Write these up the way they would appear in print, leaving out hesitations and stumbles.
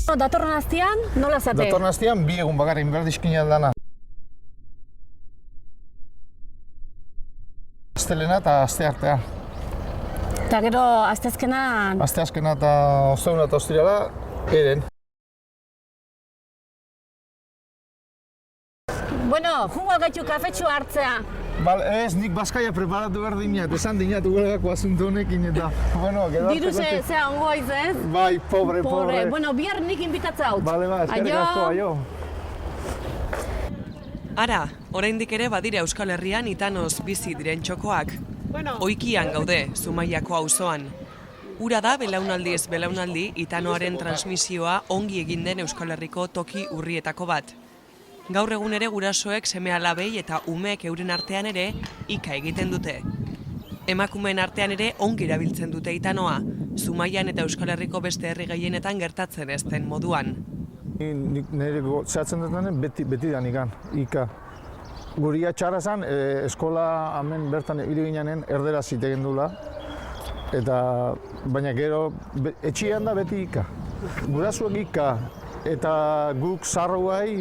Datorren astean, nola zate? Datorren astean, 2 egun bakarrik behar dizkina dana. Astelena eta asteartea. Eta gero, asteazkenan... Asteazkena eta osteguna eta ostirala, eren. Bueno, jungo gaitu kafetxu hartzea. Ez, nik Baskaia preparatu behar dinat, esan dinat huelgako asunto honekin eta... Bueno, diru zea ongo aiz, ez? Bai, pobre. Bueno, bihar nik inbitatza haut. Bale, eskerrik asko, aio. Ara, oraindik ere badira Euskal Herrian itanoz bizi diren txokoak. Oikian gaude, Zumaiako auzoan. Ura da belaunaldiz belaunaldi itanoaren transmisioa ongi egin den Euskal Herriko toki urrietako bat. Gaur egun ere gurasoek seme-alabei eta umeek euren artean ere ika egiten dute. Emakumeen artean ere ongi erabiltzen dute itanoa, Zumaian eta Euskal Herriko beste herri gehienetan gertatzen ez den moduan. Nire zehatzen duten beti da nikan, ika. Guria txarra zen, eskola hemen bertan hiri ginean erderaz zitegen dula. Baina gero, etxian da beti ika. Gurasuak ika eta guk zarroai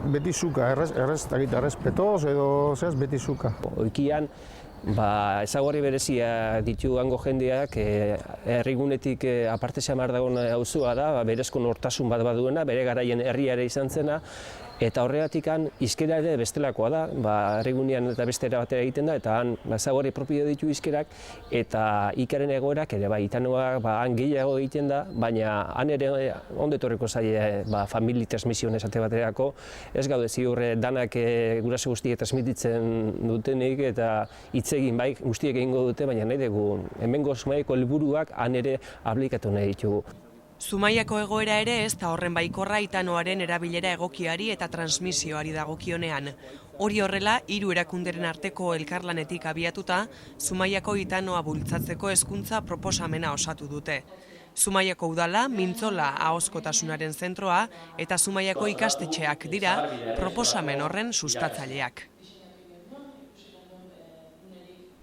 beti zuka, errespetoz edo zehaz beti zuka. Oikian, ezaugarri berezia ditu hango jendeak, herrigunetik aparte xamar dagoen auzua da, berezko nortasun bat baduena, bere garaien herriare izan zena, eta horregatik hizkera ere bestelakoa da, herrigunean eta bestera batera egiten da, eta han ezaugarri propio ditu hizkerak, eta ikaren egoerak ere itanoak han gehiago egiten da, baina han ere ondo etorriko zaie famili transmisioen esate baterako, ez gaude ziur danak guraso guztiek transmititzen dutenik, eta egin bai, guztiek egingo dute, baina nahi dugu, hemengo Zumaiako helburuak han ere aplikatu nahi ditugu. Zumaiako egoera ere ez da horren baikorra itanoaren erabilera egokiari eta transmisioari dagokionean. Hori horrela, 3 erakunderen arteko elkarlanetik abiatuta, Zumaiako itanoa bultzatzeko hezkuntza proposamena osatu dute. Zumaiako udala, Mintzola ahozkotasunaren zentroa eta Zumaiako ikastetxeak dira proposamen horren sustatzaileak.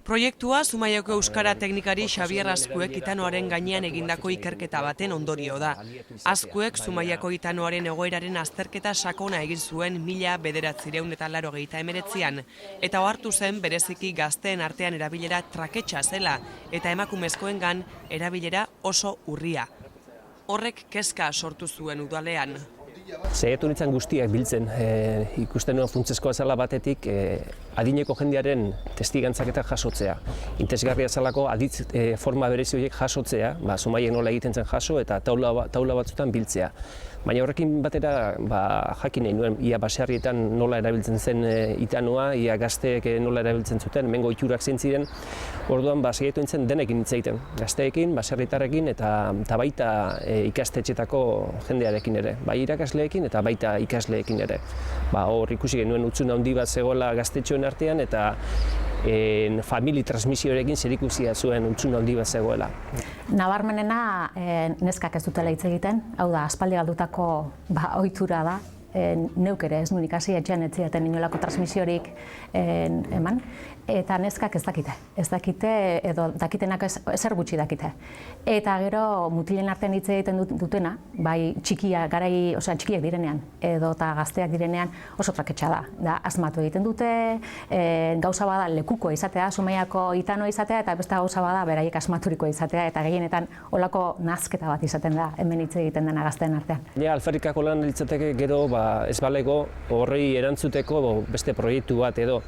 Proiektua Zumaiako euskara teknikari Xabier Azkuek itanoaren gainean egindako ikerketa baten ondorio da. Azkuek Zumaiako itanoaren egoeraren azterketa sakona egin zuen 1989an, eta ohartu zen bereziki gazteen artean erabilera traketsa zela eta emakumezkoengan erabilera oso urria. Horrek kezka sortu zuen udalean. Saiatu nintzen guztiak biltzen, ikusten nuen funtsezkoa zela batetik adineko jendearen testigantzaketak jasotzea. Interesgarria zelako aditz forma berezi horiek jasotzea, Zumaiek nola egiten zen jaso eta taula batzutan biltzea. Baina horrekin batera jakin nahi nuen, ia baserrietan nola erabiltzen zen itanoa, ia gazteek nola erabiltzen zuten, hemengo ohiturak zein ziren. Orduan saiatu nintzen denekin hitz egiten, gazteekin, baserritarrekin eta baita ikastetxetako jendearekin ere, bai irakasleekin eta baita ikasleekin ere. Hor ikusi genuen hutsune handi bat zegoela gaztetxoen artean eta famili transmisioarekin zerikusia zuen hutsune handi bat zegoela. Nabarmenena neskak ez dutela hitz egiten, hau da, aspaldi galdutako ohitura da, neuk ere ez nuen ikasi etxean ez zidaten inolako transmisiorik eman, eta neskak ez dakite edo dakitenak ezer gutxi dakite. Eta gero mutilen artean hitz egiten dutena, bai txikiak direnean edo eta gazteak direnean oso traketsa da. Asmatu egiten dute, gauza bada lekuko izatea, Zumaiako itanoa izatea, eta beste gauza bada beraiek asmaturiko izatea, eta gehienetan olako nazketa bat izaten da hemen hitz egiten dena gazteen artean. Alferrikako lan litzateke gero ez balego horri erantzuteko beste proiektu bat edo.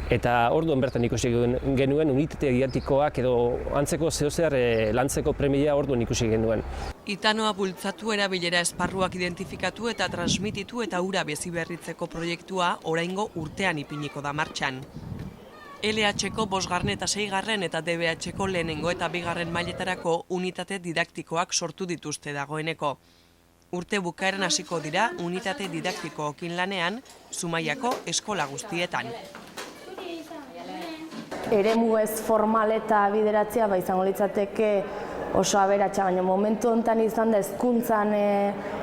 Eta orduan bertan ikusi genuen unitate didaktikoak edo antzeko zeozer lantzeko premia orduan ikusi genuen. Itanoa bultzatu erabilera esparruak identifikatu eta transmititu eta hura biziberritzeko proiektua oraingo urtean ipiniko da martxan. LH-ko 5. eta 6. eta DBH-ko 1. eta 2. mailetarako unitate didaktikoak sortu dituzte dagoeneko. Urte bukaeran hasiko dira unitate didaktikoekin lanean Zumaiako eskola guztietan. Eremu ez formal eta bideratzea izango litzateke oso aberatsa, baina momentu honetan izan da hezkuntzan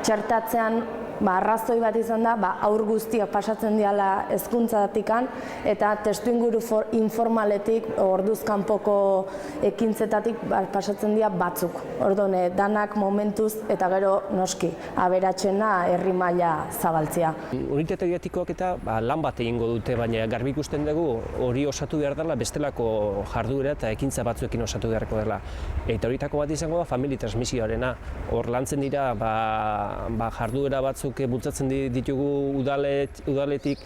txertatzean arrazoi bat izan da, aur guztiak pasatzen diala hezkuntzatikan eta testuinguru informaletik, orduzkanpoko ekintzetatik pasatzen dira batzuk. Orduan, danak momentuz eta gero noski, aberatsena herri maila zabaltzea. Unitate didatikoak eta lan bat egingo dute, baina garbi ikusten dugu hori osatu behar dela bestelako jarduera eta ekintza batzuekin osatu beharko dela. Eta horietako bat izango da familia transmisioarena. Hor lantzen dira jarduera batzuk bultzatzen ditugu udaletik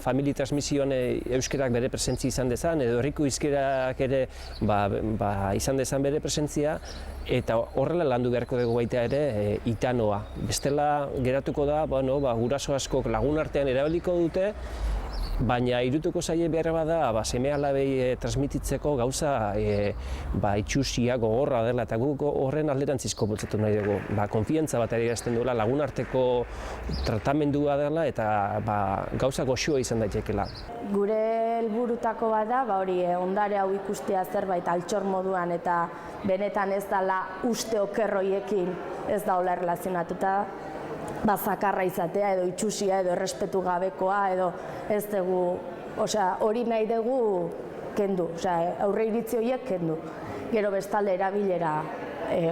familia transmisioan euskerak bere presentzia izan dezan, edo herriko hizkerak ere izan dezan bere presentzia, eta horrela landu beharko dugu baita ere itanoa. Bestela geratuko da, guraso askok lagun artean erabiliko dute, baina irutuko zaie behar bada seme-alabei transmititzeko gauza itxusia, gogorra dela, eta guk horren alderantzizko bultzatu nahi dugu. Konfiantza bat adierazten duela, lagunarteko tratamendua dela eta gauza goxoa izan daitekeela. Gure helburutako bat da, ondare hau ikustea zerbait altxor moduan eta benetan ez dela uste okerroiekin ez da hola erlazionatuta, zakarra izatea edo itxusia edo errespetu gabekoa edo ez dugu, hori nahi dugu kendu, aurre iritzi horiek kendu. Gero bestalde erabilera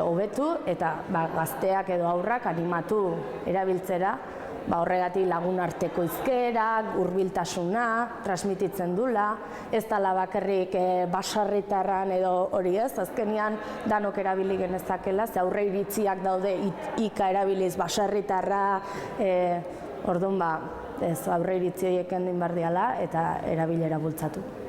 hobetu eta gazteak edo aurrak animatu erabiltzera, horregatik lagun arteko hizkerak, hurbiltasuna, transmititzen dula, ez dela bakarrik basarritarran edo hori ez, azkenean danok erabili genezakela, ze aurre iritziak daude ika erabiliz basarritarra, orduan aurre iritzi horiek kendu behar diala eta erabilera bultzatu.